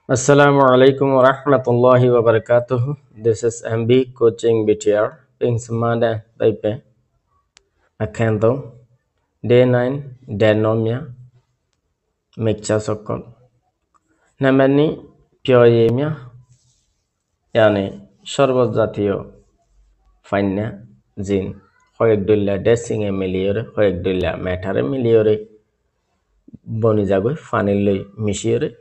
Assalamu alaikum wa rahmatullahi wa barakatuh. This is MB Coaching BTR. Pingsamada Taipe. Akento. Day 9. Denomia. Mixture Sokol. Namani Pioyemia. Yani Shorbat Zatio. Fanya. Zin. Hoyekdulla Dessing a miliore. Hoyekdulla Matare miliore. Bonizago. Faniloi Mishiore.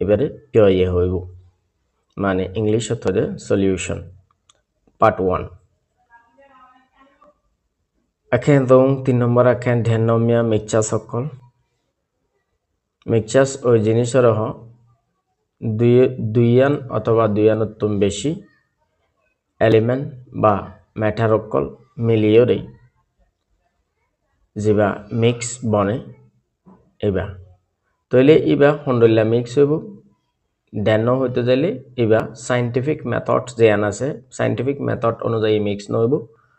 এবারে পিওয়ে হইব মানে English অর্থে solution part 1 এখন দং 3 নম্বর এখন ধ্যানমিয়া mixture সকল মিক্সচার্স ওই জিনিসের হ দুইয়ান অথবা দুইয়ানতম বেশি এলিমেন্ট বা ম্যাটার সকল মিলিয়রে যেবা মিক্স বনে এবা তইলে ইবা হন্ডল্লা মিক্স হইব দেন হইতে যাইলে এবা সাইন্টিফিক মেথড যেন আছে সাইন্টিফিক মেথড অনুযায়ী মিক্স নইব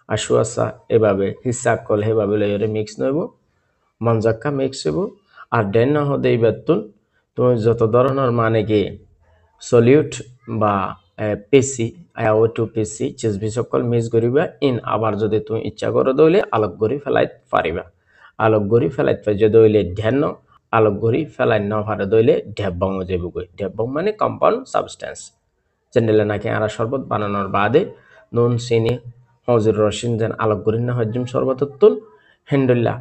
আশুয়াসা এভাবে হিসাকল হেভাবে লইরে মিক্স নইব মনজাক্কা মিক্স হইব আর দেন না হতে ইবাতুন তুমি যত ধরনের মানে কি সলিউট বা পেসি আইও2 পেসি চিজবি সকল মিক্স করিবা ইন আবার যদি তুমি ইচ্ছা করো দইলে আলোক করি ফেলাই পারিবা আলোক করি ফেলাই যদি দইলে ধ্যান আলোক করি ফেলাই না পারে দইলে ঢেবং যাইব কই ঢেবং মানে কম্পাউন্ড সাবস্টেন্স জেন্ডেলে নাকি আরা শরবত বানানোর বাদে নুন চিনি হজুর রসিন যেন আলোক করি না হজম শরবততুন হেন্ডুল্লা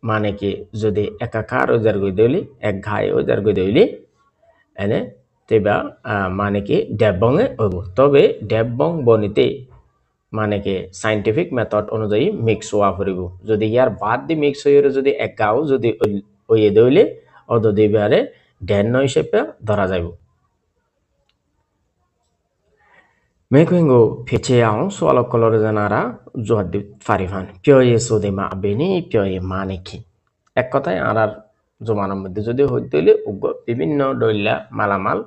মানে কি যদি একাকার ওজার গই দইলি এক ঘাই ওজার গই দইলি এনে তেবা মানে কি ঢেবংয়ে হইব তবে ঢেবং বনিতে মানে কি সাইন্টিফিক মেথড অনুযায়ী মিক্স হওয়া পড়িব যদি ইয়ার বাদ দি মিক্স হইরে যদি এক গাও যদি ওয়ে দইলে অদ দিবারে ডেন হিসেবে ধরা যাইব মেকুইঙ্গো ফেচেয়াও সোয়াল কলর জানারা জোয়াদি ফারিফান পিওয়ে সোদেমা বেনি পিওয়ে মানে কি এক কথায় আরার জমানার মধ্যে যদি হইতলে উগ্র বিভিন্ন দইলা মালামাল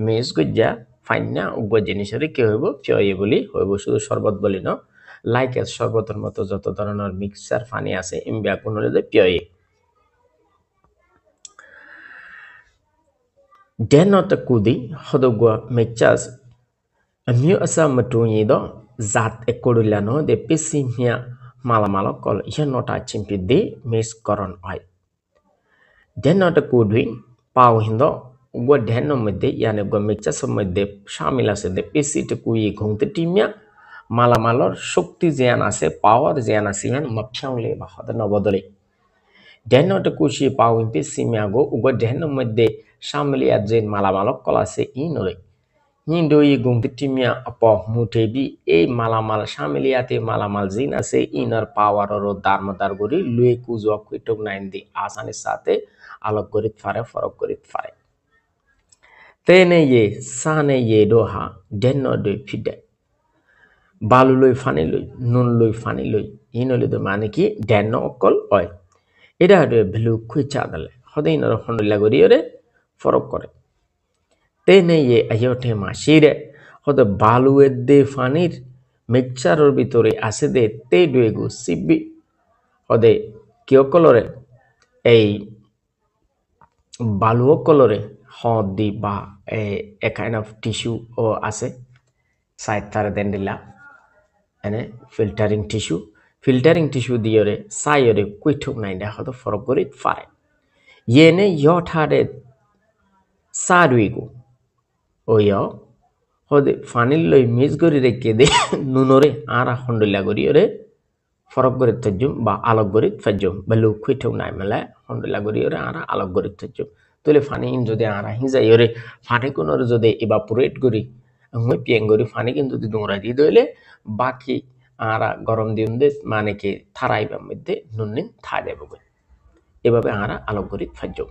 মিস গজ্জা ফাইনা উগ্র জিনিসের কি হইব পিওয়ে বলি হইব শুধু শরবত বলি ন লাইক এস শরবতের মতো যত ধরনের মিক্সচার ফানি আছে ইমবিয়া কোন হলে পিওয়ে denota kudi hodogwa mechas amio asa matunyi do zat ekodulano de pesimia malamalo kol yanota chimpi de mix koron oi denota kudi paw hindo gwa denno medde yani gwa mechas medde shamil ase de pesi te kuyi ghungte timia malamalor shokti jian ase power jian ase yan mapchaule ba hodana bodole denota kushi paw pesimia go gwa denno medde Shamlia Jane Malamalok Colase inole. Nindoi Gungtimia apo mutebi e malamal Shamiliate malamal zina se inner power or Dharmadarguri, Louis Kuzo Quitok 9 the Asani Sate, Alogorit Fare for Gorit Fare. Tene ye, Sane ye doha, denno de pide. Balului fanilui, nun lui fanilui, inole the maniki, denno call oil. Ida de blue quichadale, Hodin or Hondulagoriore. ফরক করে তেনে ইয়ে আয়োটে মাসিরে হতে বালুয়ে দে ফানির মিক্সচারের ভিতরে আছে দে তে দুয়েগু CB হতে কিয় কলরে এই বালুও কলরে হদ দি বা এ কাইন্ড অফ টিস্যু ও আছে সাইড তারে দেন দিলা এনে ফিল্টারিং টিস্যু দিয়রে সাইয়রে কুইঠুক নাইডা হতে ফরক করি ফারে ইয়েনে ইয়ঠারে সারুইগো ওয়ো হদে ফানিল লই মিস গরি রেখে দে নুনরে আরা হন্ডলা গরিয়রে ফরক গরি তজুম বা আলোক গরি তজুম বলু খুইঠো নাই মেলা হন্ডলা গরিয়রে আরা আলোক গরি তজুম তলে ফানি ইন যদি আরা হিজাইরে ফানি কোনর যদি ইভাপোরেট গরি মই পিয়েং গরি ফানি কিন্তু যদি নোরা দি দইলে বাকি আরা গরম দিন দে মানে কি থারাইবার মধ্যে নুননিন থা দেব এভাবে আরা আলোক গরি তজুম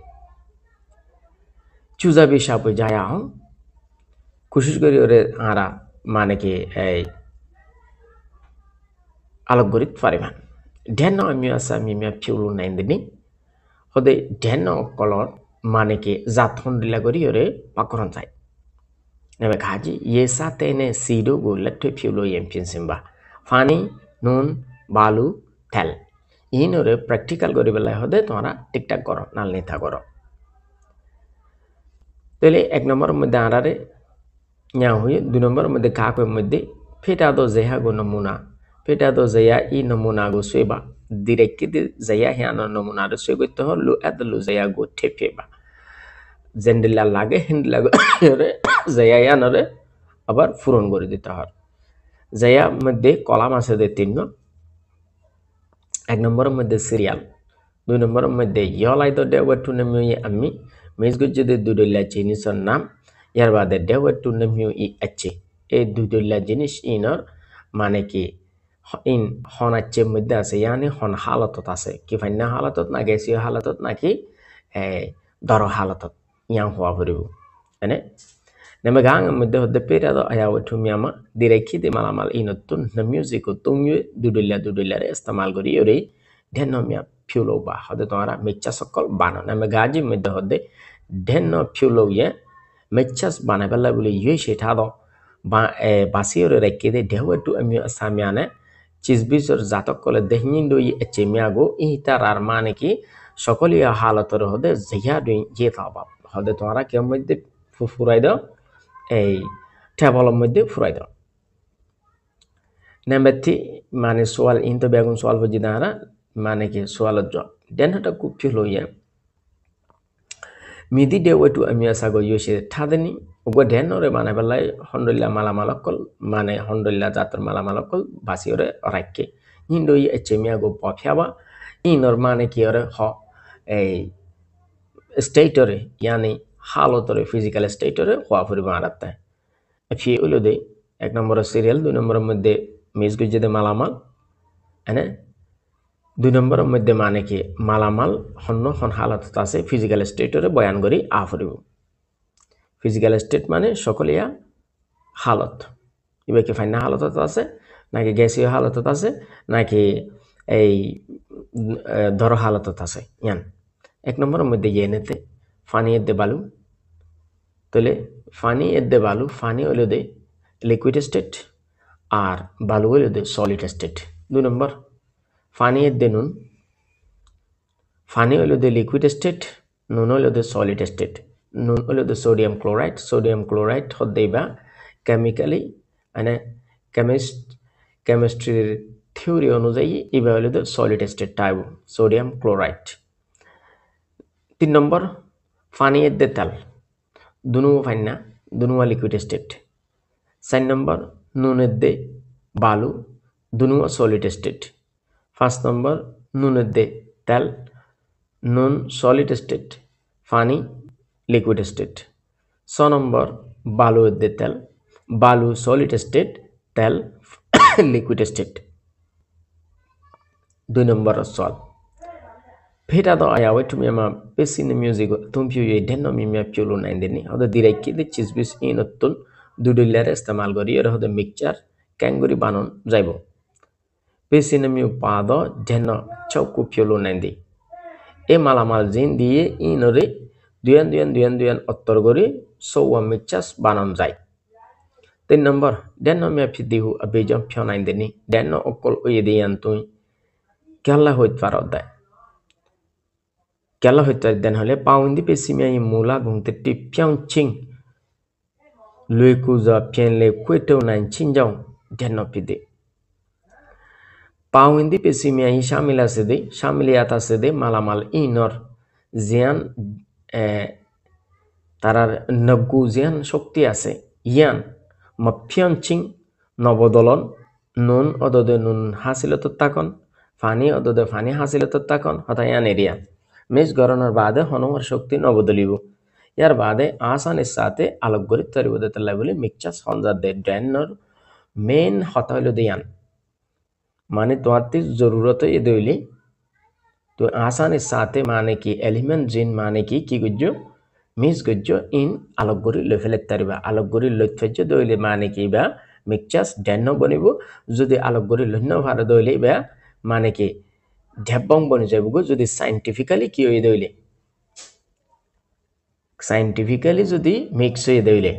চুজা বিশাপ যায়া কোশিশ করি ওরে আরা মানে কি এই আলোক গরিত পারিবান ধ্যান আমিও আসা মিমিয়া ফিউলু নাইন দিনি হদে ধ্যান কলর মানে কি জাথন দিলা করি ওরে পাকরন যায় নেবে খাজি ইয়ে সাথে নে সিডো গো লেটে ফিউলু এমপিন সিম্বা ফানি নুন বালু তেল ইন ওরে প্র্যাকটিক্যাল করি বেলায় হদে তোমরা ঠিকঠাক করো নাল নিতা করো তাহলে 1 নম্বরের মধ্যে আরারে nya huye 2 নম্বরের মধ্যে কাকের মধ্যে ফেটা দো জেহা গো নমুনা ফেটা দো জেয়া ই নমুনা গো সুইবা direkti de zaya hiano nomuna do suy করতে হল lu ad lu zaya go tepeba জেন্ডেলা লাগে হিন্ডলা রে জয়া ইয়ানরে আবার পূরণ করে দিতে হয় জয়া মধ্যে কলাম আছে দে 3 1 নম্বরের মধ্যে সিরিয়াল 2 নম্বরের মধ্যে ইয়লাই তো দেওয়াটু নেমি আমি মিস গুজে দে দুদুল্লা জিনিসের নাম ইয়ার বাদে দেওয়াটু নেমি ই আছে এই দুদুল্লা জিনিস ইনর মানে কি ইন হনাচ্ছে মধ্যে আছে ইয়ানি হন হালতত আছে কি ফাইনা হালতত না গেসিও হালতত নাকি দর হালতত ইয়াং হওয়া পড়িব এনে নেমে গাং মধ্যে হতে পেরা দো আয়া ওঠু মিয়ামা দিরেখি দে মালামাল ইনতুন না মিউজিক তুমিও দুদুল্লা রে ইস্তেমাল করি ওরে ঢেন মিয়া ফিউলো বা হতে তোমারা মেচ্চা সকল বানো নেমে গাজি মধ্যে হতে ঢেন ফিউলো ইয়ে মেচ্চাস বানাবেলা বলে ইয়ে সেটা দো বা বাসিওরে রেখে দে ঢেওয়াটু আমি আসামিয়ানে চিজবিজর জাতক কলে দেহনিন্দ ই এচেমিয়াগো ইতার আর মানে কি সকলীয় হালতর হদে জিয়া দুই যে তাবা হদে তোমরা কেউ মধ্যে ফুরাই দাও এই টেবলের মধ্যে ফুরাই দাও নেমেতি মানে সোয়াল ইনতো বেগুন সোয়াল বুঝি দাঁড়া মানে কি সোয়ালত জব দেনটা খুব ফিল ইয়ে মিদি দেওয়াটু আমি আসাগো ইয়ে ঠাদেনি উগো ঢেনরে মানে বেলায় হন্ডল্লা মালামালকল মানে হন্ডল্লা জাতর মালামালকল বাসিওরে রাখকে হিন্দো ই এচেমিয়াগো পফিয়াবা ইনর মানে কি ওরে হ এই স্টেটরে ইয়ানি হালতরে ফিজিক্যাল স্টেটরে হওয়া পরিমাণ আরাতে ফি হলো দে 1 নম্বরের সিরিয়াল 2 নম্বরের মধ্যে মিস গুজে মালামাল এনে 2 নম্বরের মধ্যে মানে কি মালামাল হন্ন হন হালত আছে ফিজিক্যাল স্টেটরে বয়ান করি আফরিব ফিজিক্যাল স্টেট মানে সকলিয়া হালত ইবে কি ফাইনা হালতত আছে নাকি গ্যাসীয় হালতত আছে নাকি এই ধর হালতত আছে ইয়ান 1 নম্বরের মধ্যে ইয়েনেতে ফানি এদ্দে বালু তাহলে ফানি এদ্দে বালু ফানি হলো দে লিকুইড স্টেট আর বালু হলো দে সলিড স্টেট 2 নম্বর ফানি এদ্দে নুন ফানি হলো দে লিকুইড স্টেট নুন হলো দে সলিড স্টেট নুন হলো দে সোডিয়াম ক্লোরাইড হদ্দেবা কেমিক্যালি মানে কেমিস্ট্রির থিওরি অনুযায়ী ইবা হলো দে solid state type sodium chloride 3 number ফানি এদ্দে তেল দুনু ফাইনা দুনুয়া লিকুইড স্টেট 4 নম্বর নুন এদ্দে বালু দুনুয়া সলিড স্টেট 5 নম্বর নুন এদ্দে তেল নুন solid state funny liquid state 6 নম্বর বালু এদ্দে তেল বালু সলিড স্টেট তেল লিকুইড স্টেট 2 নম্বর সল ফেটা দো আয়া ওই তুমি আমা পেসিন মিউজিক তুমি পিউ এই ঢেন মিমিয়া পিউলো নাইন দেনি হদে দিরাইকি দে চিজবিস ইনতুন দুদুল্লারে ইস্তেমাল করি এর হদে মিক্সচার ক্যাঙ্গুরি বানন যাইব পেসিন মিউ পাদ ঢেন চৌকু পিউলো নাইন দি এ মালামাল জিন দিয়ে ইনরে দুয়ান অত্তর করি সৌয়া মিক্সচাস বানন যায় 3 নম্বর ঢেন মিয়া ফিদিহু আবেজম ফিও নাইন দেনি ঢেন অকল ওই দিয়ান তুই কেলা হইত পারদ দেয় কেলা হইতে দেন হলে পাউন্দি পেসিমিয়া ই মুলা গুংতে টিপিয়াং চিং লুইকুজা পিয়ানলে কুয়েটো নাইন চিনজাও ঢেন পিদে পাউন্দি পেসিমিয়া ই শামিলিয়াত আছে দে মালামাল ইনর জিয়ান তারার নগু জিয়ান শক্তি আছে ইয়ান মফিয়াং চিং নবদলন নুন অদদে নুন হাসিলত তাকন ফানি অদদে ফানি হাসিলত তাকন হতায়ান এরিয়া মেজ গরনের বাদে হনুমার শক্তি নবদলিব ইয়ার বাদে আসানের সাথে আলোক গরিত তরিবদতাল্লাহ বলে মিক্সচার সঞ্জার দে ড্যানর মেন হতা হইল দিয়ান মানে তোমার জরুরত এ দইলে তো আসানের সাথে মানে কি এলিমেন্ট জিন মানে কি গুজ্জ মিস গুজ্জ ইন আলোক গরি লই ফেলে তারিবা আলোক গরি লই ফেজ্জ দইলে মানে কি বা মিক্সচার ড্যান বনিব যদি আলোক গরি লইন ভারে দইলে বা মানে কি ঢেবং বনি যাইব যদি সাইন্টিফিক্যালি কি হয়ে দইলে সাইন্টিফিক্যালি যদি মিক্স হয়ে দইলে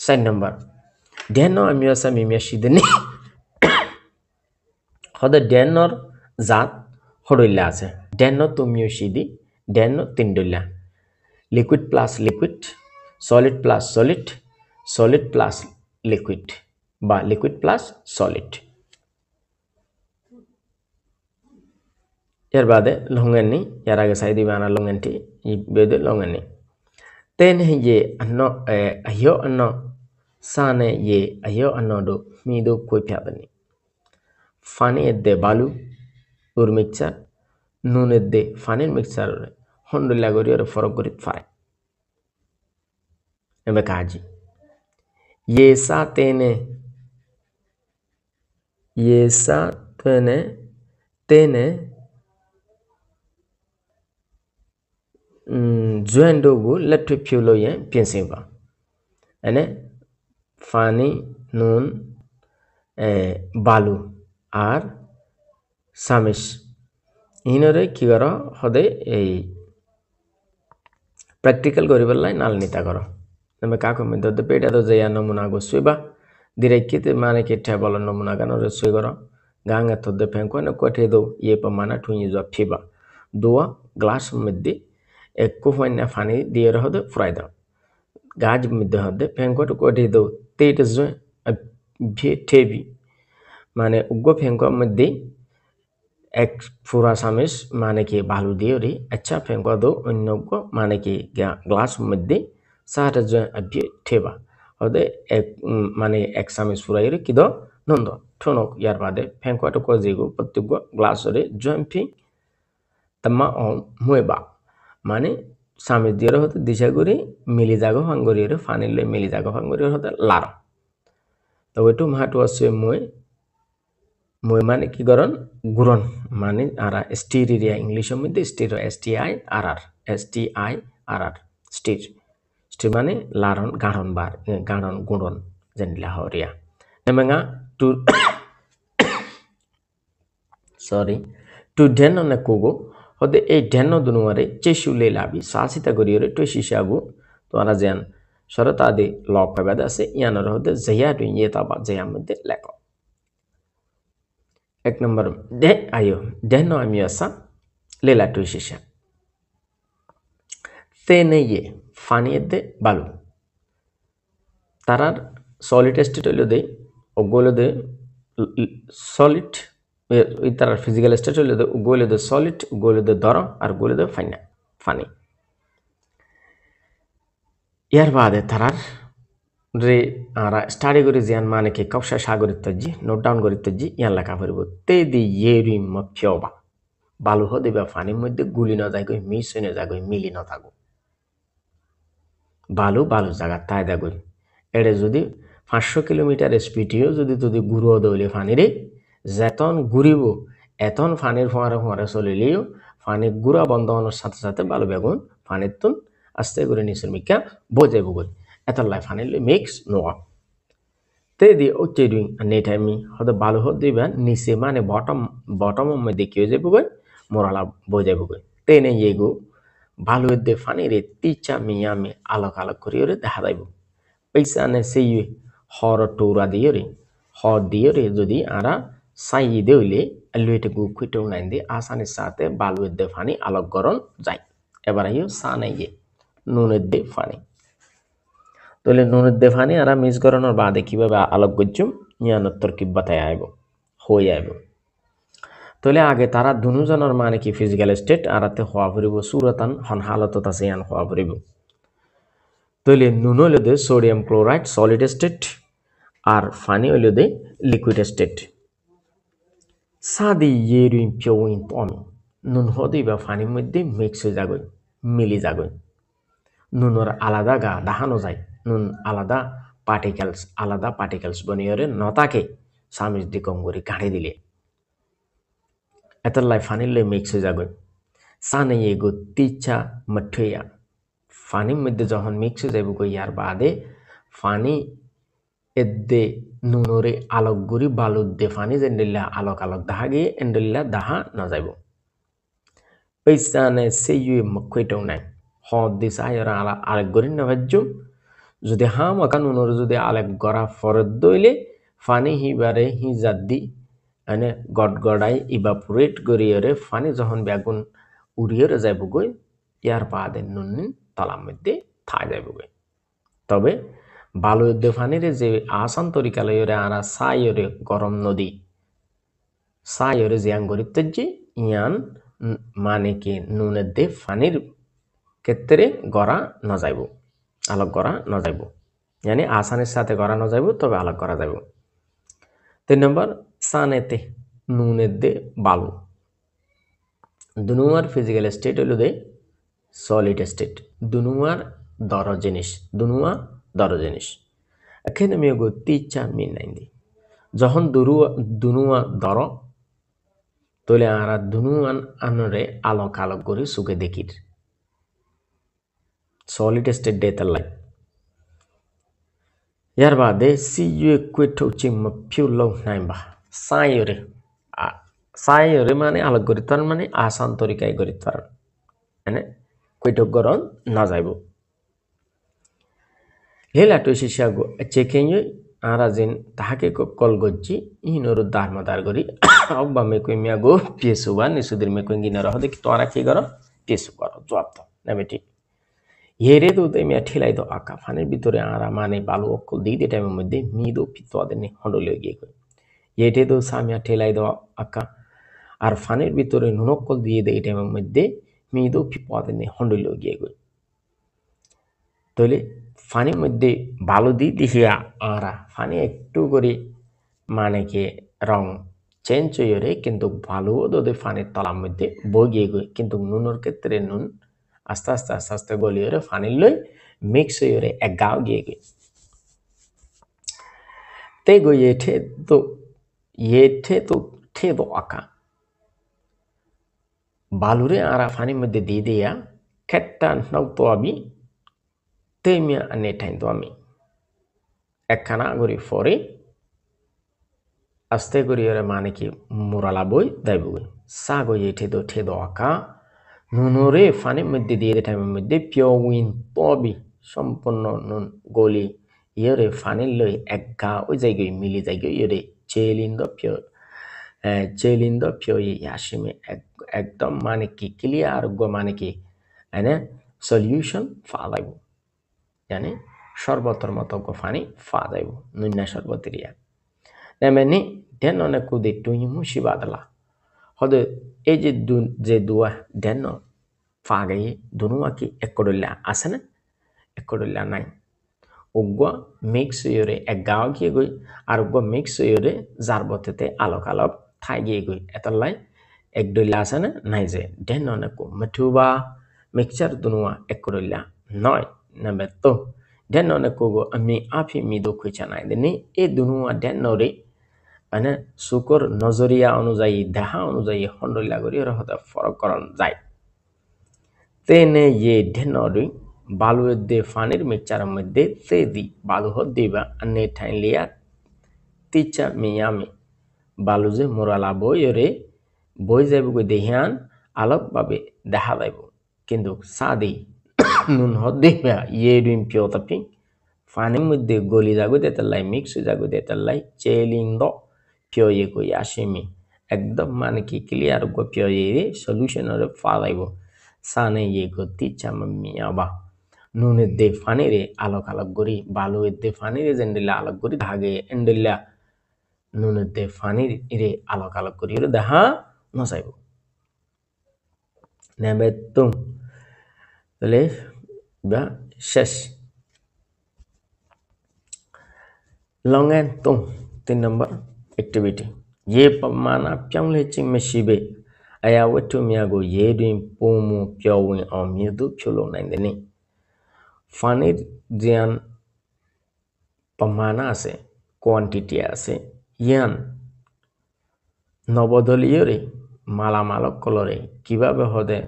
4 নম্বর ঢেন আমি আসা মিমিয়া সিদেনি হদে ঢেনর জাত হড়ইলা আছে ঢেন তুমিও সিদি ঢেন তিনডইলা liquid plus liquid solid plus solid, solid plus liquid বা লিকুইড প্লাস সলিড। এর বাদে লঙ্গেনি এর আগে সাই দিবে আনা লঙ্গেনটি ই বেদে লঙ্গেনি tên ye ano ayo ano sane ye ayo ano do mi do koi pyadani fani edde balu ur mixture nun edde fani mixture hondo lagori or forok gorit fare embe kaji ye sa tene juendo gu letwe pyulo ye pinsimba ane fani nun balu আর সামিস ইনরে কি করো হদে এই practical করিবার লাই নাল নিতা করো তুমি কাকো মধ্যে তো পেটা তো যাইয়া নমুনা গো সুইবা দিরাইকিতে মানে কি টেবল নমুনা গানো রে সুই করো গাঙ্গা তো দে ফেঙ্কো না কোটে দো ইয়ে পমানা টুই জ ফিবা দোয়া গ্লাস মধ্যে এক কোফাইনা ফানি দিয়ে হদে ফ্রাই দাও গাজ মধ্যে হদে ফেঙ্কো তো কোটে দো তেইট জ ভি টেবি মানে উগ্র ফেঙ্কো মধ্যে এক ফুরা সামিস মানে কি বালু দিয়ে রে আচ্ছা ফেঙ্কো দো অন্য মানে কি গ্লাস মধ্যে সাহাটা জ আভি ঠেবা হদে এক মানে এক সামিস ফুরাই রে কি দো নন্দ ঠনক ইয়ার বাদে ফেঙ্কো তো কো জিগো প্রত্যেক গ্লাস রে জম্পি তমা অন মুয়েবা মানে সামিস দিয়ে হতে দিশা করে মিলি জাগো হাঙ্গরি রে ফানিলে মিলি জাগো হাঙ্গরি হতে লার তো ওইটু মাহাটু আছে মই মানে কি গরন গুরন মানে আরা স্টিরিয়া ইংলিশ মধ্যে স্টির STIRR স্টির মানে লারন গাড়ন বার গাড়ন গুড়ন জানিলা হরিয়া এমঙ্গা টু সরি টু ডেন না কোগো হদে এই ডেন দুনুয়ারে চেশুলে লাবি সাসিতা গরিয়রে টু শিশাগু তোরা যেন শরতাদি লক পাবাদ আছে ইয়ানর হদে জয়া টু ইয়েতা বা জয়া মধ্যে লেখো এক নম্বর ডে আয়ো ডেন আমিয়াসা লেলা টু শিশা তেনে ইয়ে ফানি এদে বালু তারার সলিড স্টেট হইল দে ওগুলো দে সলিড ওই তার ফিজিক্যাল স্টেট হইল দে ওগুলো দে সলিড ওগুলো দে দর আর ওগুলো দে ফানি ইয়ার বাদে তারার রে আরা স্টাডি করে জিয়ান মানে কি কৌশা সাগরিত জি নোট ডাউন করিত জি ইয়ান লেখা পড়ব তে দি ইয়েরি মফিওবা বালু হদিবা ফানির মধ্যে গুলি না যায় গই মিস হয়ে যায় গই মিলি না থাকো বালু জায়গা তাই দেখো এড়ে যদি 500 কিলোমিটার স্পিডেও যদি ঘুরো দৌলে ফানিরে যেতন ঘুরিব এতন ফানির ফোঁয়ারে চলিলেও ফানি গুড়া বন্ধ হওয়ার সাথে সাথে বালু বেগুন ফানির তুন আস্তে করে নিচের মিকা বোঝাইব গই এত লাই ফানিলে মিক্স নোয়া তে দি ওতে দুই নেটামি হতে বালু হত দিবা নিচে মানে বটম মধ্যে কি হয়ে যাব গই মোরালা বোঝাইব গই তে নে ইয়েগো বালু দে ফানিরে তিচা মিয়ামি আলোক করিয়ে দেখা যাইব পয়সা নে সেই হর টৌরা দিয়ে রে যদি আরা সাই দেইলে আলুইতে গু খুঁটেও নাই দিয়ে আসানির সাথে বালুয়ের দে ফানি আলোক গরণ যায় এবার আইও সানাই নুনের দে ফানি তাহলে নুনের দে ফানি আরা মিস গরণের বাদে কিভাবে আলোক গজ্জুম ইয়ানোর তরকিব বাতায় আইব হয়ে আইব তাহলে আগে তারা দুজনের মানে কি ফিজিক্যাল স্টেট আরাতে হওয়া পড়িব সুরতান হন হালতত আছে ইয়ান হওয়া পড়িব তাহলে নুন হইল দে সোডিয়াম ক্লোরাইড সলিড স্টেট আর ফানি হইল দে লিকুইড স্টেট সাদি ইয়েরিন পিওইন পমি নুন হদি বা ফানির মধ্যে মিক্স হয়ে যাগই মিলি যাগই নুনর আলাদা গা দাহানো যায় নুন আলাদা পার্টিকেলস বনিয়রে নতাকে সামিজ দি কম করে গাড়ি দিলে এতলাই ফানিলে মিক্স হয়ে যাগই সানে এগো তিচা মঠইয়া ফানির মধ্যে যখন মিক্স হয়ে যাইব ইয়ার বাদে ফানি এদ্দে নুনরে আলোক গুড়ি বালুর দে ফানি যেন্ডিল্লা আলোক দাহা গিয়ে এন্ডিল্লা দাহা না যাইব পৈসানে সেই মক্ষইটাও নাই হ দিস আয়রা আলেক গড়ি না ভাজ্যুম যদি হাম আকা নুনরে যদি আলেক গড়া ফরত দইলে ফানি হিবারে হি জাদ্দি মানে গড়গড়াই ইভাপোরেট গড়িয়রে ফানি যখন বেগুন উড়িয়রে যাইব গই ইয়ার বাদে নুন তলার মধ্যে থাই যাইব গই তবে বালুয়দ্দে ফানিরে যে আসান তরিকা লইরে আরা সাইরে গরম নদী সাইরে যে আঙ্গরিত্তজি ইয়ান মানে কি নুনের দে ফানির ক্ষেত্রে গড়া ন যাইব আলোক করা ন যাইব মানে আসানের সাথে করা ন যাইব তবে আলোক করা যাইব 3 নম্বর সানেতে নুনের দে বালু দুনুয়ার ফিজিক্যাল স্টেট হইল দে সলিড স্টেট দুনুয়ার দর জিনিস এখানে আমি তিচ্ছা মিন নাই দি যখন দুনুয়া দর তলে আরা দুনুয়ান আনরে আলোক আলোক করে সুখে দেখির সলিড স্টেট ডেটার লাই ইয়ার বাদে সি ইউ কুইট চিং ফিউ লং নাইবা সাইরে মানে আলোক করি তার মানে আসান তরিকায় করি তার মানে কুইটক গরণ না যাইব হেলাটো শিশাগো চেকেঞ্জে আরা যেন তাহাকে কল গজ্জি ইনর দারমাদার করি অব্বা মেকুই মিয়াগো পিয়েসুবা নিসুদের মেকুই গিনা রহ দেখি তোরা কি করো পিয়েসু করো জবাব দাও নেবে ঠিক হেরে তো মিয়া ঠেলাই দাও আঁকা ফানের ভিতরে আরা মানে বালু অক্কল দিই দিয়ে টাইমের মধ্যে মিদো পিতোয়াদের হন্ডলে গিয়ে কই এটে তো সামিয়া ঠেলাই দাও আঁকা আর ফানের ভিতরে নুনক্কল দিয়ে দেয় এই টাইমের মধ্যে মিদো পিতোয়াদের হন্ডলে গিয়ে কই তাহলে ফানির মধ্যে বালু দিয়ে দেখিয়া আরা ফানি একটু করে মানে কি রং চেঞ্জ হয়ে কিন্তু বালুও তোদের ফানির তলার মধ্যে বগিয়ে গই কিন্তু নুনের ক্ষেত্রে নুন আস্তে আস্তে আস্তে আস্তে গলিয়ে ফানির লই মিক্স হয়ে এক গাও গিয়ে গই তে গই এঠে তো ঠে দো আঁকা বালুরে আরা ফানির মধ্যে দিয়ে দিয়া খেটটা নাও তো আমি তেমিয়া আনে ঠাইন তো আমি একখানা করি ফরে আস্তে করি মানে কি মোরালা বই দাইব বই সা গই ঠে দো আঁকা নুনরে ফানির মধ্যে দিয়ে দে টাইমের মধ্যে পিওউইন তবি সম্পূর্ণ নুন গলি ইয়রে ফানির লই এক গা ওই জায়গায় মিলি জায়গায় ইয়রে চেলিন্দ পিও ইয়াসিমে একদম মানে কি ক্লিয়ার গো মানে কি এনে সলিউশন ফা যাইব মানে শরবতর মতো গো ফানি ফা যাইব নুন্না শরবতেরিয়া নেমেনি দেন অনেক কুদি টুই মুসিবাদলা হদে এই যে দুয়া দেন ফা গাই দুনুয়া কি একডল্লা আছে না একডল্লা নাই উগ্র মিক্স হয়ে এক গাও গিয়ে গই আর উগ্র মিক্স হয়ে জারবতেতে আলোক আলোক ঠাই গিয়ে গই এতলাই এক ডল্লা আছে না নাই যে দেন অনেক মেঠুবা মিক্সচার দুনুয়া একডল্লা নয় নেবে তো দেন অনেক গো আমি আফি মিদো খুঁজা নাই দেনি এই দুনুয়া দেন নরে মানে শুকর নজরিয়া অনুযায়ী দেহা অনুযায়ী হন্ডল্লা করি ওর হতে ফরক করণ যায় তেনে ইয়ে ঢেনরি বালুয়ের দে ফানির মিক্সচারের মধ্যে তে দি বালু হত দিবা আনে ঠাইন লিয়া তিচা মিয়ামি বালু যে মোরালা বই যাইব গই দেহিয়ান আলোক ভাবে দেখা যাইব কিন্তু সাদি নুন হত দিবা ইয়ে ডিম পিও তাপি ফানির মধ্যে গলি যাগো দেতালাই মিক্স যাগো দেতালাই চেলিন্দ পিও ইয়ে কই আসেমি একদম মানে কি ক্লিয়ার গো পিও ইয়ে সলিউশনের ফা যাইব সানে ইয়ে গতি চামিয়াবা নুনের দে ফানিরে আলোক আলোক গরি বালু দে ফানিরে জেন্ডিলা আলোক গরি ধাগে এন্ডিলা নুনের দে ফানির ইরে আলোক আলোক গরি ইরে দেখা নসাইব নেবে তুম তাহলে বা শেষ লং এন্ড তুম 3 নম্বর एक्टिविटी ये पमाना प्यांगले चिंग में शिबे आया वटु मियागो ये दुइन पोमु प्याउइन और मिदु प्योलो नाइंदेनी फानिर जियान पमाना আছে কোয়ান্টিটি আছে ইয়ান নবদলীয়রে মালামালক কলরে কিভাবে হদে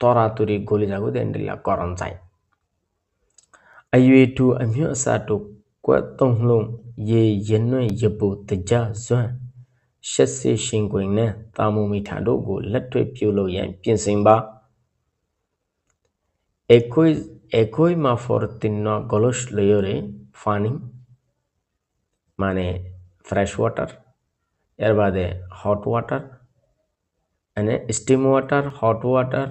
তরাতুরি গলি যাগো দেন্ডিলা করণ যায় আইয়েটু আমিও সাটো কোয়াতংলং ये yenno yebu teja zwan 80 ရှင်ကွင်နဲ့တာမူမီထာတို့ကိုလက်တွေ့ပြုလုပ်ရန်ပြင်ဆင်ပါ একই মা ফরতিন্ন গলস লেয়রে ফানি মানে ফ্রেশ ওয়াটার এর বাদে হট ওয়াটার মানে স্টিম ওয়াটার হট ওয়াটার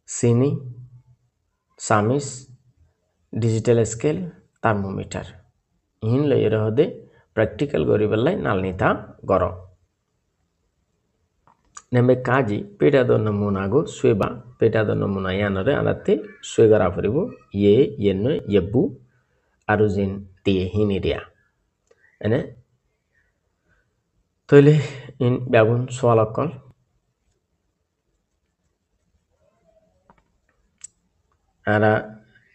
চিনি চামিচ ডিজিটাল স্কেল থার্মোমিটার ইন লইয়ের হদে প্র্যাকটিক্যাল গরিবেলাই নালনিতা গর নেমে কাজি পেটাদ নমুনাগো সুয়েবা পেটাদ নমুনা ইয়ানরে আলাতে সুয়েগারা ফরিব ইয়েন ইয়েবু আরুজিন দিয়ে হিনিরিয়া এনে তৈলে ইন ব্যাগুন সোয়ালকল আরা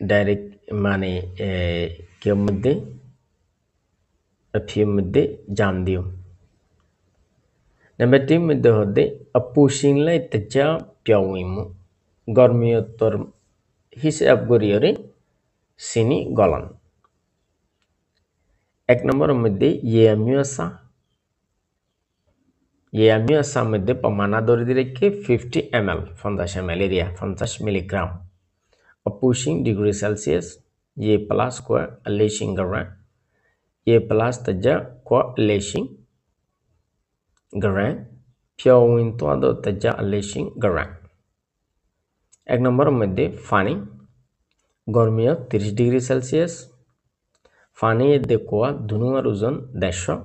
ডাইরেক্ট মানে কেউ মধ্যে ফিম মধ্যে জাম দিও Number 3 মধ্যে হদে আপুশিংলাই তেজা পিয়াউইমু গরমিয়তর হিসাব গরিয়রে সিনি গলন এক নম্বর মধ্যে ইয়েমিয়াসা মধ্যে পমানা দরি রেখে 50 ml 50 ml এরিয়া 50 মিলিগ্রাম আপুশিং ডিগ্রি সেলসিয়াস ইয়ে প্লাস কোয়া লেশিং গরা ইয়ে প্লাস তেজা কোয়া লেশিং গরা পিয়াউইন তোয়াদো তেজা লেশিং গরা এক নম্বর মধ্যে ফানি গরমিয়া 30 ডিগ্রি সেলসিয়াস ফানি এদে কোয়া দুনুয়ার ওজন 150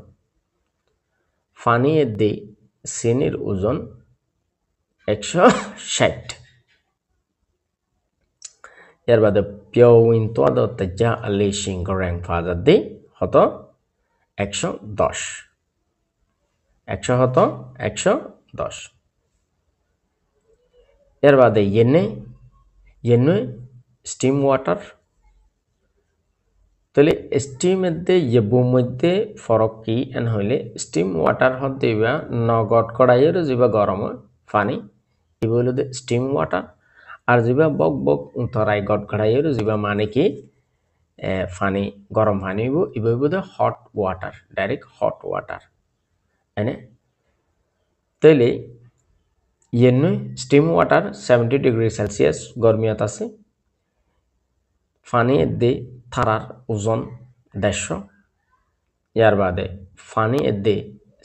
ফানি এদে সিনির ওজন 160 এর বাদে পিওউইন তোয়াদো তেজা আলেশিং গরেং ফাজার দে হত 110 110 এর বাদে ইয়েনে স্টিম ওয়াটার তাহলে স্টিম মধ্যে ইয়েবুর মধ্যে ফরক কি এন হইলে স্টিম ওয়াটার হতে ইবা নগট কড়াইয়ের যা গরম পানি ইবা হইল স্টিম ওয়াটার আর যা বক বক উতরাই গট কড়াইয়ের যা মানে কি পানি গরম পানি ইবা হইব hot water direct hot water এনে তাহলে ইয়েনে স্টিম ওয়াটার 70 ডিগ্রি সেলসিয়াস গরমিয়াত আছে পানি এদে থারার ওজন 150 ইয়ার বাদে ফানি এদে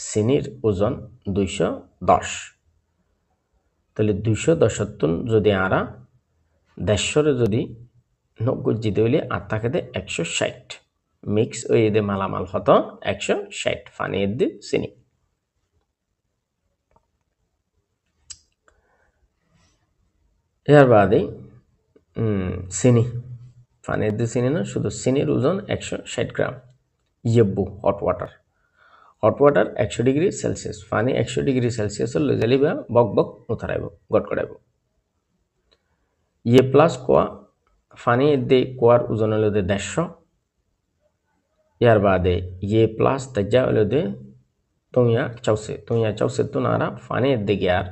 সিনির ওজন 210 তাহলে 210 যদি আরা 150 যদি নব্বই জিতে হইলে আর থাকে 160 মিক্স ওই এদে মালামাল হতো 160 ফানি এদে সিনি ইয়ার বাদে চিনি পানি এদে চিনি না শুধু চিনির ওজন 160 গ্রাম ইয়েবু হট ওয়াটার 100 ডিগ্রি সেলসিয়াস পানি 100 ডিগ্রি সেলসিয়াস লই যালিবা বক বক উতরাইব গট করাইব ইয়ে প্লাস কোয়া পানি এদে কোয়ার ওজন হলো 150 ইয়ার বাদে ইয়ে প্লাস তাজা হলো তুইয়া চাউসে তো নারা পানি এদে গিয়ার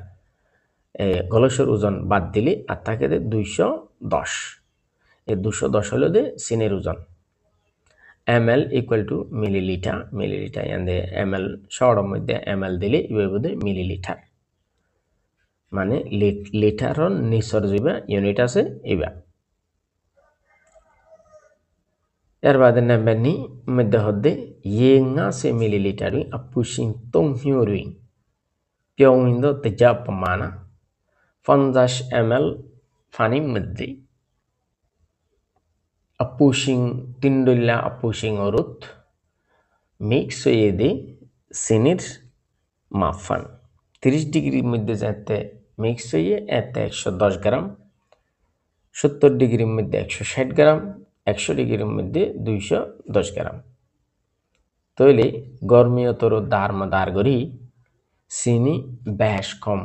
গলসের ওজন বাদ দিলে আর থাকে 210 এই 210 হলো সিনের ওজন ml equal to milliliter এন্ডে ml শহরের মধ্যে ml দিলে ইবে মিলিলিটার মানে লিটারর নিচর যা ইউনিট আছে ইবা এর বাদে নাম্বার নি মধ্যে হদে ইয়েঙ্গা সে মিলিলিটার আপুশিং তংহিউরি পিওইন্দ তেজা পমানা 50 ml পানি মধ্যে আপুশিং তিনডল্লা আপুশিং অরুত মিক্স হয়ে দে সিনির মাফান 30 ডিগ্রির মধ্যে যাতে মিক্স হয়ে এতে 110 গ্রাম 70 ডিগ্রির মধ্যে 160 গ্রাম 100 ডিগ্রির মধ্যে 210 গ্রাম তৈলে গরমিয়তর দার গরি চিনি বেশ কম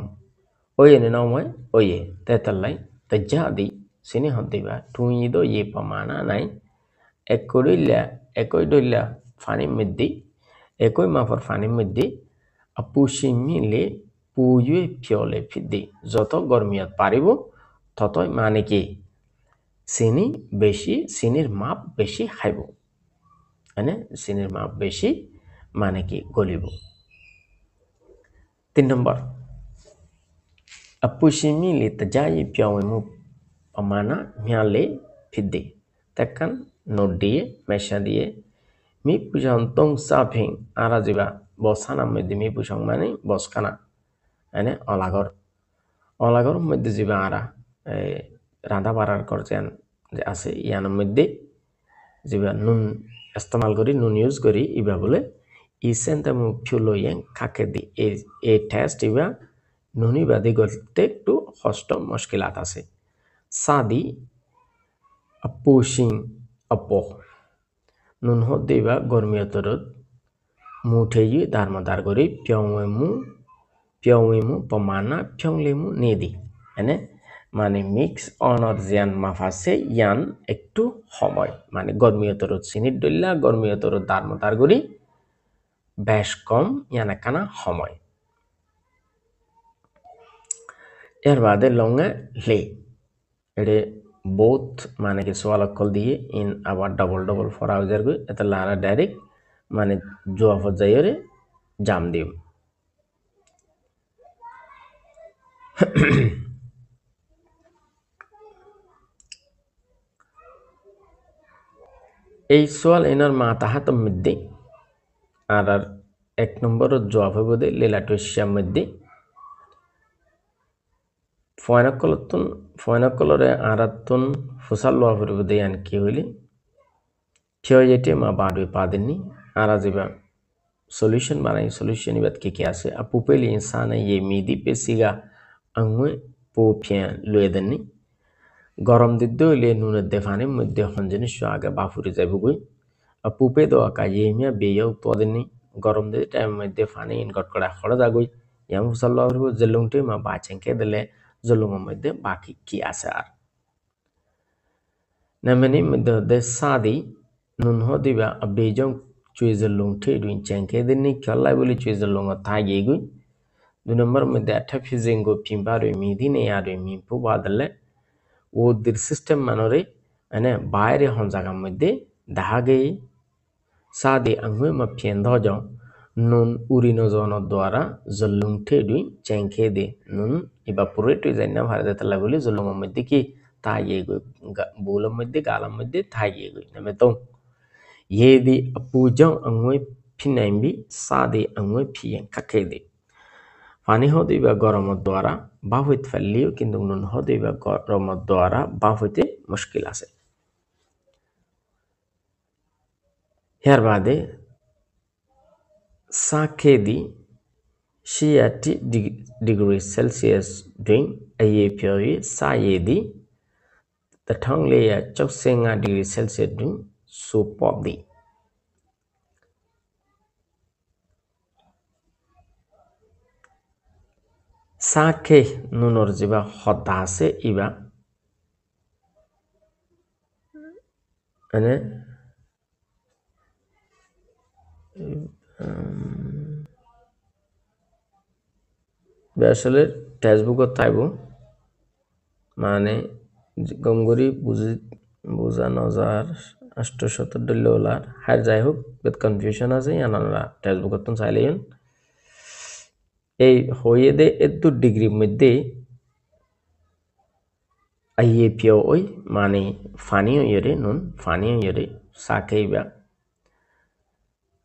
ওই এনে নয় ওয়ে তেতাল্লাই তেজা দি চিনি হদিবা টুই দো ইয়ে পমানা নাই একই ডইলা ফানির মধ্যে একই মাফর ফানির মধ্যে আপুশি মিলে পুয়ে ফিয়লে ফিদে যত গরমিয়াত পারিব ততই মানে কি চিনি বেশি চিনির মাপ বেশি খাইব মানে চিনির মাপ বেশি মানে কি গলিব 3 নম্বর আপুশি মিলে তাজাই পিয়াওমু পমানা মিয়ালে ফিদে তেকান নোট দিয়ে মেশা দিয়ে মি পুজং তং সাফিং আরা জিবা বসানা মধ্যে মি পুজং মানে বসখানা এনে অলাগর মধ্যে জিবা আরা রাধা বাড়ার করছেন যে আছে ইয়ানোর মধ্যে যেবা নুন ইস্তেমাল করি নুন ইউজ করি ইবা বলে ইসেন তেমন ফিউলো ইয়াং খাকে দি এই টেস্ট ইবা নুনি বাদি করতে একটু কষ্ট মুশকিলাত আছে সাদি পুশিং আপো নুন হতে ইবা গরমিয়তরত মুঠেই দারমদার করি পিয়ংমু পমানা পিয়ংলেমু নেদি এনে মানে মিক্স অনর জিয়ান মাফাসে ইয়ান একটু সময় মানে গরমিয়তরত সিনির দল্লা গরমিয়তরত দারমদার করি বেশ কম ইয়ান একখানা সময় এর বাদে লঙ্গে লে এডে বোথ মানে কি সোয়াল অকল দিয়ে ইন আবার ডবল ফর আউজার গই এটা লারা ডাইরেক্ট মানে জোয়াফ যাইরে জাম দিম এই সোয়াল এনার মা তাহাত মধ্যে আর এক নম্বর জবাব হইব দে লেলাটোশিয়ার মধ্যে ফয়নাকলরে আরাতুন ফুসাল লওয়া হইব দে আন কি হইলি থিও যেতে মা বাড়ি পাদেননি আর আজিবা সলিউশন বানাই সলিউশন ইবাদ কি আছে আপুপেলি ইনসান ये মিদি পেসিগা আঙ্গুই পোপিয়ান লয়েদেননি গরম দিদ্দ হইলে নুনের দেফানে মধ্যে হঞ্জনি আগে বাফুরে যাইবগই পুপে দোয়া কাইমিয়া বেয়া উৎপাদনী গরম দিয়ে টাইম মধ্যে ফানি ইনকট করা খড় দাগুই ইয়াম ফুসাল্লাহ জেলুংটি মা বাচেংকে দিলে জলুঙের মধ্যে বাকি কি আছে আর নেমেনি মধ্যে হতে সাদি নুন দিবা বেজং চুই জলুংটি দুই চেংকে দিননি খেলাই বলি চুই জলুঙ থাগিয়ে গুই 2 নম্বর মধ্যে একটা ফিজিংগো পিম্পার মিদি নেই আর মিম্পু বাদলে ওদের সিস্টেম মানরে মানে বাইরে হন জায়গার মধ্যে দেখা গেই সাদি angwe ma piendo jo nun urino zono দ্বারা জল্লুং ঠেডুই চেংখে দে নুন evaporate হয়ে যায় না ভারতে তালা বলি জল্লুঙের মধ্যে কি তাইয়ে গই বুলের মধ্যে গালার মধ্যে তাইয়ে গই নামে তো yeদি পুজং angwe ফিনাইবি সাদি angwe ফিয়েন কাকে দে পানি হতে বা গরমের দ্বারা বাফ হইতে ফেললেও কিন্তু নুন হতে বা গরমের দ্বারা বাফ হইতে মুশকিল আছে এর বাদে সাকেদি 60 degree Celsius during a year period sayedi the tongue layer 65 degree Celsius during supporti sake nunor jiba hoda ase iba ane আসলে টেক্সটবুক তাইব মানে গঙ্গরি বুঝা নজার 870 ডলার হার যাই হোক বেদ কনফিউশন আছে আনারা টেক্সটবুক তো চাইলেন এই হয়ে দে 2 ডিগ্রির মধ্যে আইয়ে পিও ওই মানে ফানিও ইরে নুন ফানিও ইরে সাকেইবা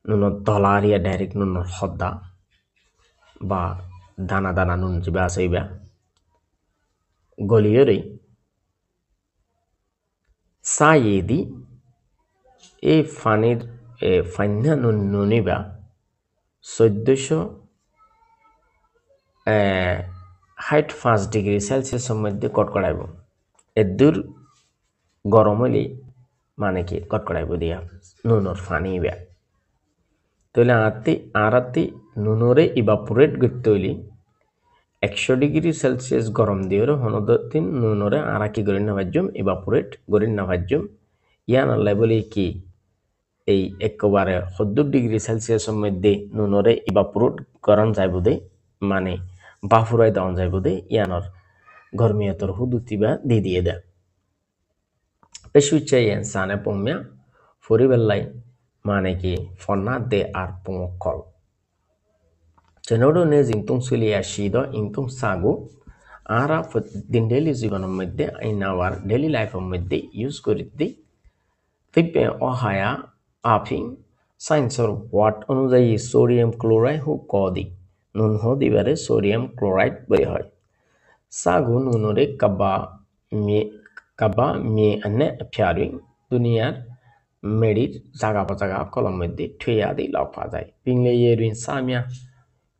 নুন দলারিয়া ডাইরেক্ট নুন হদ্দা বা দানা দানা নুন জিবা আছেইবা গলিয়রে সাইয়েদি এই ফানির ফান্না নুন নুনিবা 1405 ডিগ্রি সেলসিয়াসের মধ্যে কটকড়াইব এদূর গরম হইলে মানে কি কটকড়াইব দিয়া নুনর ফানি ইবা তাহলে আরাতি নুনরে ইভাপোরেট করতে হইলে 100 ডিগ্রি সেলসিয়াস গরম দিয়ে হনদিন নুনরে আরা কি গরি নাভাজ্যম ইভাপোরেট গরি নাভাজ্যম ইয়ান আল্লাহ বলি কি এই একেবারে 70 ডিগ্রি সেলসিয়াসের মধ্যে নুনরে ইভাপোরেট করান যাইব দে মানে বাফুরাই দাওন যাইব দে ইয়ানর গরমিয়তর হুদুতিবা দিয়ে দে পেশুচ্ছে ইয়ান সানে পমিয়া ফরিবেল্লাই মানে কি ফনা দে আর পমকল চেনোডো নে জিংতুং সুলিয়া শিদ ইংতুং সাগু আরা দিন ডেইলি জীবনের মধ্যে আইনাওয়ার ডেইলি লাইফের মধ্যে ইউজ করিতে তিপে অহায়া আফিং সায়েন্সর ওয়াট অনুযায়ী সোডিয়াম ক্লোরাইড হু কদি নুন হদিবারে সোডিয়াম ক্লোরাইড বই হয় সাগু নুনরে কাবা Kaba me ane appearing Duniyar Medit Zaga Bazaga Colomedi Tuyadi Laupazai Pingle Yerin Samia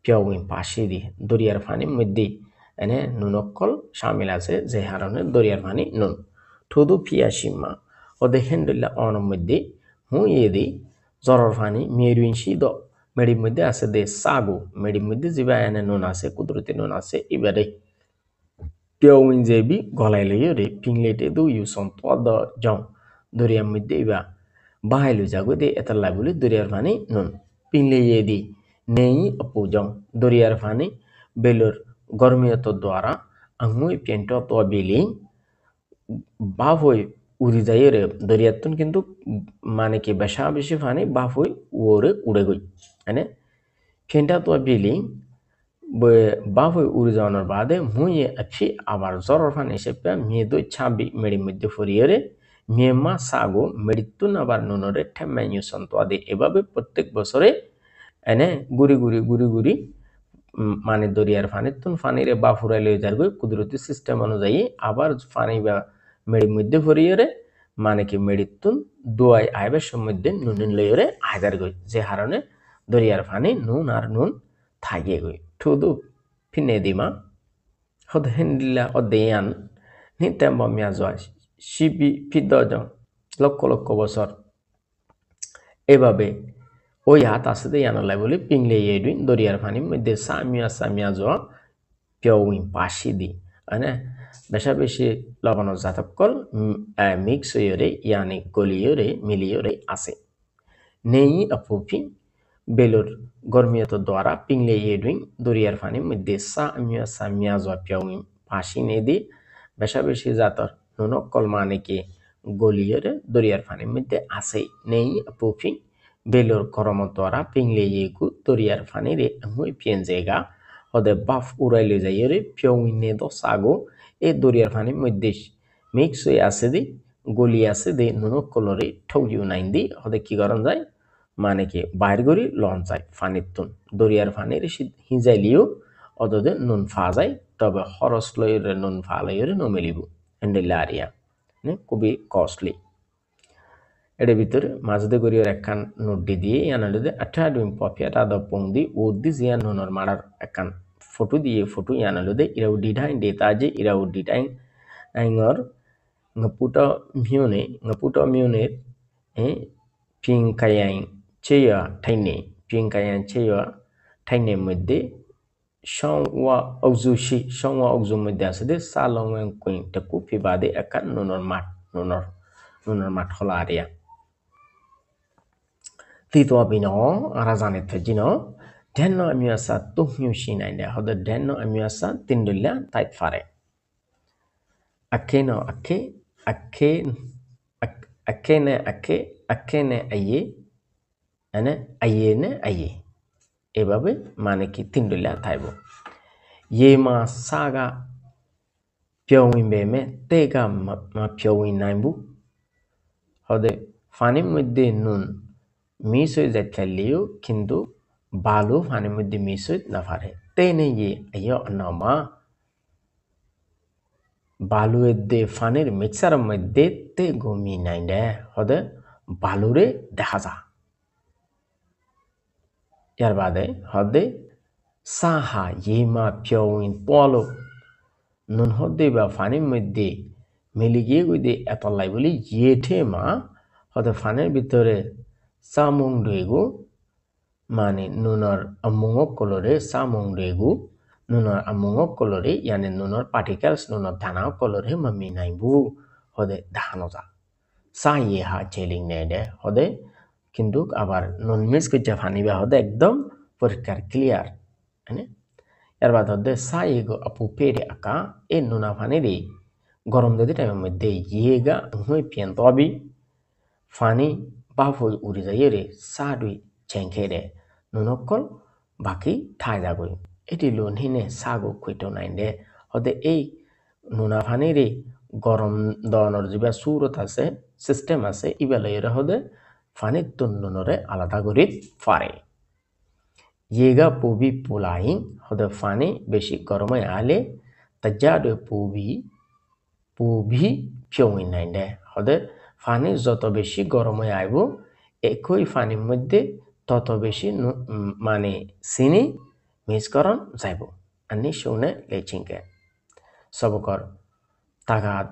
Piawin Pashidi Duriar Fani Midi ane Nunokol Shamilase Zeharone Duriar Fani Nun Tudu Piashima or the Hendula on Midi Muyedi Zororfani Mirin Shido Medimudi as de Sagu Medimudi Ziva and Nunase Kudruti Nunase Ibere Piawin Zebi Golaile Pinglete do you some other John Durian Midiva Bahalu Jago de Etalabuli Duriar Fani Nun Pingle Yedi Nei Apujong Duriar Fani Belur Gormiato Dwara Angui Piento to Billing Bavoi Urizayere Duriatun Kindu Maneki Bashabishi Fani Bavoi Ure Uregui and Pienta to Billing Bavoi Urizaner Bade Muye Achi Avar Zorofan Eshepa Miedo Chabi Medimid Furiere Miema Sago Meditun Avar Nonore Temenu Santo de Ebabe Potek Bosore and Guri মানে দরিয়ার ফানিতুন ফানিরে বা ফুরাইলে যারগো কুদরতি system অনুযায়ী আবার funny বা মেড়ি মধ্যে ফরিয়রে মানে কি মেড়িতুন দুয়াই আইবের মধ্যে নুন লইরে আইদার গই যে হারণে দরিয়ার ফানি নুন আর নুন থাকিয়ে গই ঠুদু ফিনে দিমা হদ হেন্ডিলা অদেয়ান নিতেম্ব মিয়াজোয়া শিবি ফিদজং লক্ষ বছর এভাবে ওই হাত আসতে ইয়ানালাই বলে পিংলে ইয়েডুইন দরিয়ার ফানি মধ্যে সামিয়া জোয়া পিউইন পাশি দি আনে বেশি লবণ জাতকল মিক্স হইরে ইয়ানি গলিয়রে মিলিয়রে আছে নেই আপুফি বেলুর গরমিয়ত দ্বারা পিংলে ইয়েডুইন দরিয়ার ফানি মধ্যে সামিয়া জোয়া পিউইন পাশি নে দি বেশি জাতর নুনকল মানে কি গলিয়রে দরিয়ার ফানি মধ্যে আছে নেই আপুফি Belor koromotora pingle yeku doriar fanire ngui pienzega ode baf uraile jayere piowine do sago e doriar fani moddesh mix hoi আছে দি গলি আছে দি নুনো কলরে ঠৌলিউ নাইন্দি ode কি করন যায় মানে কি বাইর গরি লন যায় ফানির তুন দরিয়ার ফানির হিজাইলিও অদদে নুন ফা যায় তবে খরচ লইরে নুন ফা লইরে নমেলিবু এন্ডেলারিয়া নে খুবই কস্টলি এর ভিতরে মাজদে গরিয়র একখান নোটডি দিয়ে ইয়ানালিদে আঠাডুইম পপিয়াটা দ পংদি ওদি জিয়া ননর মারার একখান ফটো ইয়ানালিদে ইরাউ ডিডাইন ডেতাজে ইরাউ ডিডাইন আইngor ngaputo mione পিংকায়াং চেয়া ঠাইনে মধ্যে সংওয়া অগজু মধ্যে আছে দে সালং কুইং টাকু ফিবাদে একখান ননর মাঠ হলা area Tito Abino, Razane Tajino, Denno Amuasa, Tuhmushin and the other Denno Amuasa, Tindulia, Tight Fare. Akeno Akene Aye, and Ayene Aye. Ebabe, Maneki Tindulia Taibo. Yema Saga Piowin Beme, Tega Ma Piowin Naimbu. How the Fanim with the noon. মিসই যাইতলিও কিন্তু বালু ফানির মধ্যে মিসই না পারে তেনে গিয়ে আইয় নামা বালু এদে ফানির মিক্সারের মধ্যে তে গমি নাই দে হদে বালুরে দেখা যা ইয়ার বাদে হদে সাহা ইমা পিওইন পলো নুন হদে বা ফানির মধ্যে মিলি গিয়ে গইদে এতলাই বলি ইয়েঠে মা হদে ফানির ভিতরে Samung regu mane nunor amungok kolore samung regu nunor amungok kolore yani nunor particles nunor dhana kolore mami naibu hode dhanoja sa ye ha cheling nede hode কিন্তু আবার নন মিস কে জাফানি বা হদে একদম পরিষ্কার ক্লিয়ার মানে এর বাদ হদে সা ইগো আপু পেরে আকা এ নুনা ফানি রে গরম দিতে টাইমের মধ্যে ইয়েগা হুই পিয়ান তবি ফানি বাফই উড়ে যাইরে সাডুই ছেংখেরে নুনকল বাকি ঠাই যাগই এটি লোন হিনে সাগো খুইটো নাইন্দে হদে এই নুনা ফানিরে গরম দনর যিবা সুরত আছে সিস্টেম আছে ইবেলাইরে হদে ফানির তুন নুনরে আলাদা করি ফারে ইয়েগা পুবি পুলাইং হদে ফানি বেশি গরমে আলে তাজাডে পুবি পিওই নাই দে হদে পানি যত বেশি গরম হয়ে আইব একই পানির মধ্যে তত বেশি মানে চিনি মিক্স করন যাইব আনি শুনে লেচিংকে সবকর তাগাদ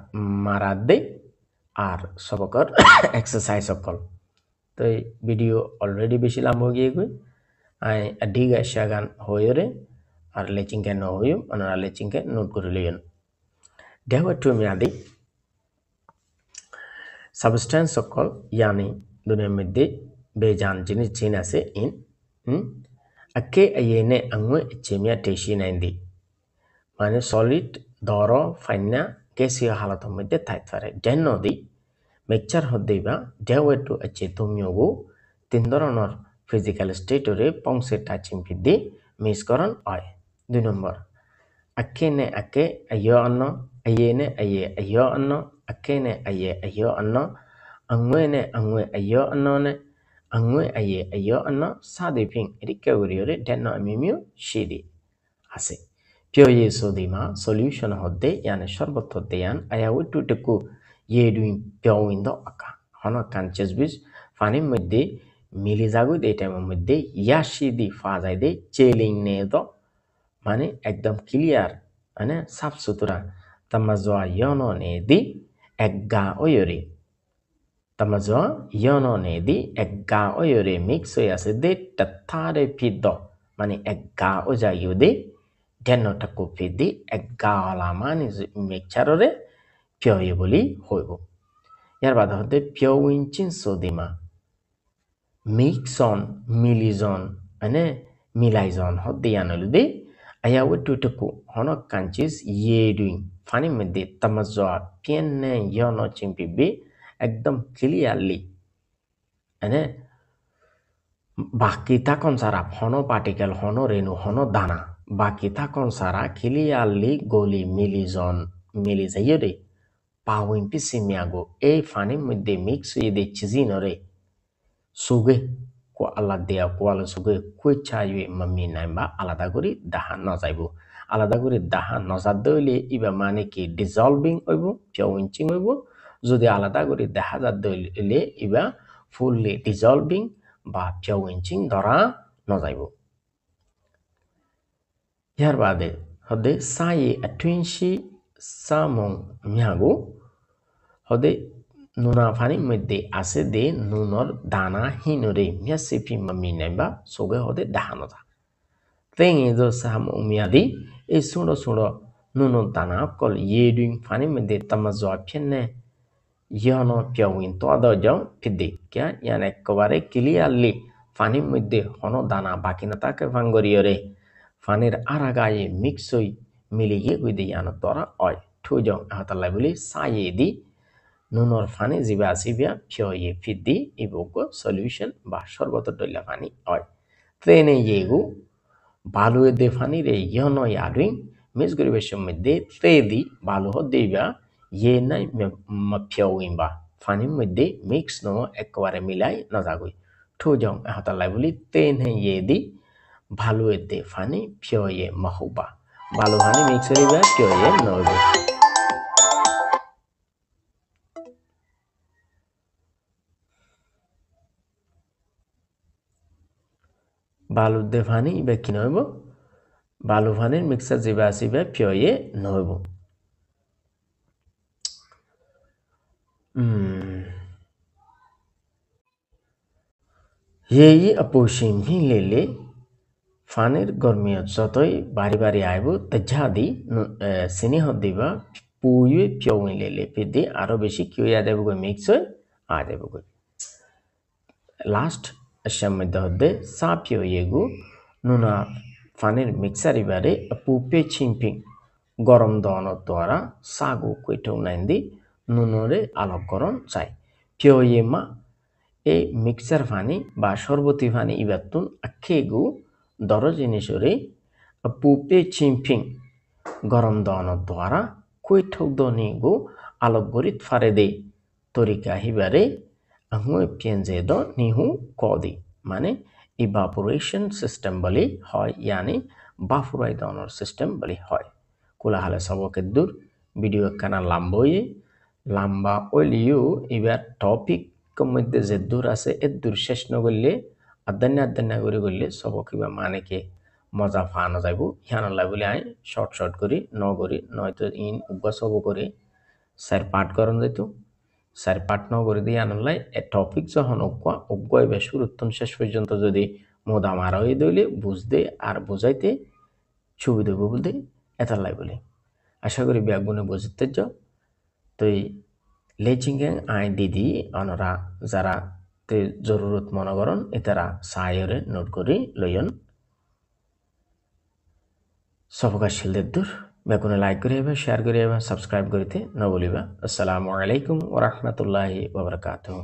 মারাত দে আর সবকর এক্সারসাইজ সকল তো এই ভিডিও অলরেডি বেশি লম্বা গিয়ে গই আই ডিগা শাগান হয়রে আর লেচিংকে ন হইম আর লেচিংকে নোট করে লইন দেওয়া টু মিয়াদি সাবস্টেন্স সকল ইয়ানি দুনিয়ার মধ্যে বেজান জিনিস চিন আছে ইন আকে আইনে আঙ্গু চেমিয়া টেশি নাইন্দি মানে সলিড দর ফাইনা গ্যাসীয় হালতের মধ্যে থাকতে পারে ডেন নদী মিক্সচার হদ্দেবা দেওয়া টু আছে তুমিও তিন ধরনের ফিজিক্যাল স্টেটরে পংসে টাচিং ভিত্তি মিসকরণ হয় 2 নম্বর আকে নে আকে আইয় অন্ন আইয়ে নে আইয়ে আইয় অন্ন আকে নে আইয়ে আইয় অন্ন আঙ্গুয়ে নে আঙ্গুয়ে আইয় অন্ন নে আঙ্গুয়ে আইয়ে আইয় অন্ন সাদে ফিং এটি ক্যাগরিয়রে ডেন মিমিও শিদি আছে পিওয়ে সোদিমা সলিউশন হদ্দে ইয়ানে শরবত হদ্দে ইয়ান আয়াউ টুটুকু ইয়েডুইং পিওইন্দ আকা হন কানচেস বিস ফানির মধ্যে মিলি যাগু এই টাইমের মধ্যে ইয়াশিদি ফাজাই দে চেলিং নে দ মানে একদম ক্লিয়ার মানে সাফ সুতরা তামাজোয়া ইয়নো নে দি একগা ওয়রে তামাজোয়া ইয়নো নে দি একগা ওয়রে মিক্স হয়ে আছে দে তাথারে ফিদ মানে একগা ও যাইও দে ডেনটা কপি দি একগা মানে মিক্সচাররে পিওয়ে বলি হইব ইয়ার বাদ হতে পিওইনচিন সোদিমা মিক্সন মিলিজন মানে মিলাইজন হদ্দে ইয়ানলুদে আয়া ওটুটুকু হনক কাঞ্চিস ইয়েডুইং ফানি মধ্যে তামাজোয়া পিয়েন্নে ইয়নো চিম্পিবি একদম ক্লিয়ারলি মানে বাকি থাকুন সারা হন পার্টিকেল হন রেণু হন দানা বাকি থাকুন সারা ক্লিয়ারলি গলি মিলিজন মিলি যাইও রে পাউইন পিসি মিয়াগো এই ফানির মধ্যে মিক্স হয়ে দিচ্ছি জিনরে সুগে ko Allah দেয়া কোয়ালো সুগে কই চাইবে মামি নাইবা আলাদা করে দাহা ন যাইব আলাদা করে দাহা নজাদ দইলে ইবা মানে কি ডিসলভিং হইব পিওইনচিং হইব যদি আলাদা করে দেখা যা দইলে ইবা ফুললি ডিসলভিং বা পিওইনচিং ধরা ন যাইব ইয়ার বাদে হদে সাই আটুইনশি সামং মিয়াগো হদে নুনা ফানির মধ্যে আছে দে নুনর দানা হিনরে মিয়াসিফি মামি নাইবা সোগে হদে দাহানো যা তেঙে যে সাম উমিয়াদি এই সুড়ো সুড়ো নুনর দানা কল ইয়েডুইং ফানির মধ্যে তামাজোয়া ফেনে ইয়নো পিওইন তো আদর যাও ফিদে কিয়া ইয়ান একবারে ক্লিয়ারলি ফানির মধ্যে হনো দানা বাকি না তাকে ভাঙ্গরিয়রে ফানির আরাগায়ে মিক্স হই মিলিয়ে গুইদে ইয়ানো তরা অয় ঠুজং আহতাল্লাই বলি সাইয়ে দি নুনর ফানি জিবা আসিবিয়া ফিয়ে ফিদি ইবুক সলিউশন বা শরবত ডইলা ফানি হয় ট্রেনে ইয়েগু বালুয়ে দে ফানি রে ইয়নো ইয়াডুইং মিস গরিবের মধ্যে তেদি বালু হদ্দেবা ইয়ে নাই ফিওইম্বা ফানির মধ্যে মিক্স নো একবারে মিলাই নজাগুই ঠুজং আহতাল্লাই বলি ট্রেনে ইয়ে দি বালুয়ে দে ফানি ফিয়ে মাহুবা বালু ফানি মিক্স হইবা ফিয়ে নইব বালুর দে ফানি ইবা কি নইব বালু ফানির মিক্সার জিবা আসিবা ফিয়ে নইব এই আপোষিম হিলেলে ফানির গরমিয় যতই বাড়ি বাড়ি আইব তেজাদি চিনি হদিবা পুয়ে ফিয়ে লেলে ফিদি আরো বেশি কিউ আদেবগৈ মিক্স হয়ে আদেবগৈ লাস্ট এর মধ্যে হদ্দে সা ফিয়েগু নুনা ফানির মিক্সার ইবারে পুপে ছিম্পিং গরম দনের দ্বারা সাগু কৈঠৌ নাইন্দি নুনরে আলোকরণ চাই ফিয়ে মা এই মিক্সার ফানি বা সরবতি ফানি ইবাতুন আখেগু দর জিনিসরে পুপে ছিম্পিং গরম দনের দ্বারা কৈঠৌ দনিগু আলোক গরিত ফারে দে তরিকা হিবারে আঙুয়ে পিয়েনজে দ নিহু কদি মানে ইভাপোরেশন সিস্টেম বলি হয় ইয়ানি বাফুরাই দনের সিস্টেম বলি হয় কোলাহালে সবকে দূর ভিডিও কানা লাম্বয়ে লাম্বা ওইলিও এবার টপিক মধ্যে যে দূর আছে এ দূর শেষ নগরলে আদান্য করে করলে সব কিবা মানে কে মজা ফানো যাইব হিয়ানল্লাই বলে আই শর্ট করি নগরি নয়তো ইন উগ্র সব করে স্যার পাঠ করন যাইত স্যার পাঠ ন করে দিয়ে আনলাই এ টপিক যখন অজ্ঞ এবার শুরুত্তম শেষ পর্যন্ত যদি মোদা মারা হয়ে দইলে বুঝতে আর বুঝাইতে সুবিধা হইব বলতে এতাল্লাই বলে আশা করি ব্যাগবনে বুঝতে যাও তো লেচিংগেং আই দিদি অনরা যারা তে জরুরত মনে করেন এতারা সায়রে নোট করি লইয়ন সবকা শিলদের দূর বেগুনে লাইক করিবা শেয়ার করিবা সাবস্ক্রাইব করিতে ন বলিবা আসসালামু আলাইকুম ওয়া রাহমাতুল্লাহি ওয়া বারাকাতুহু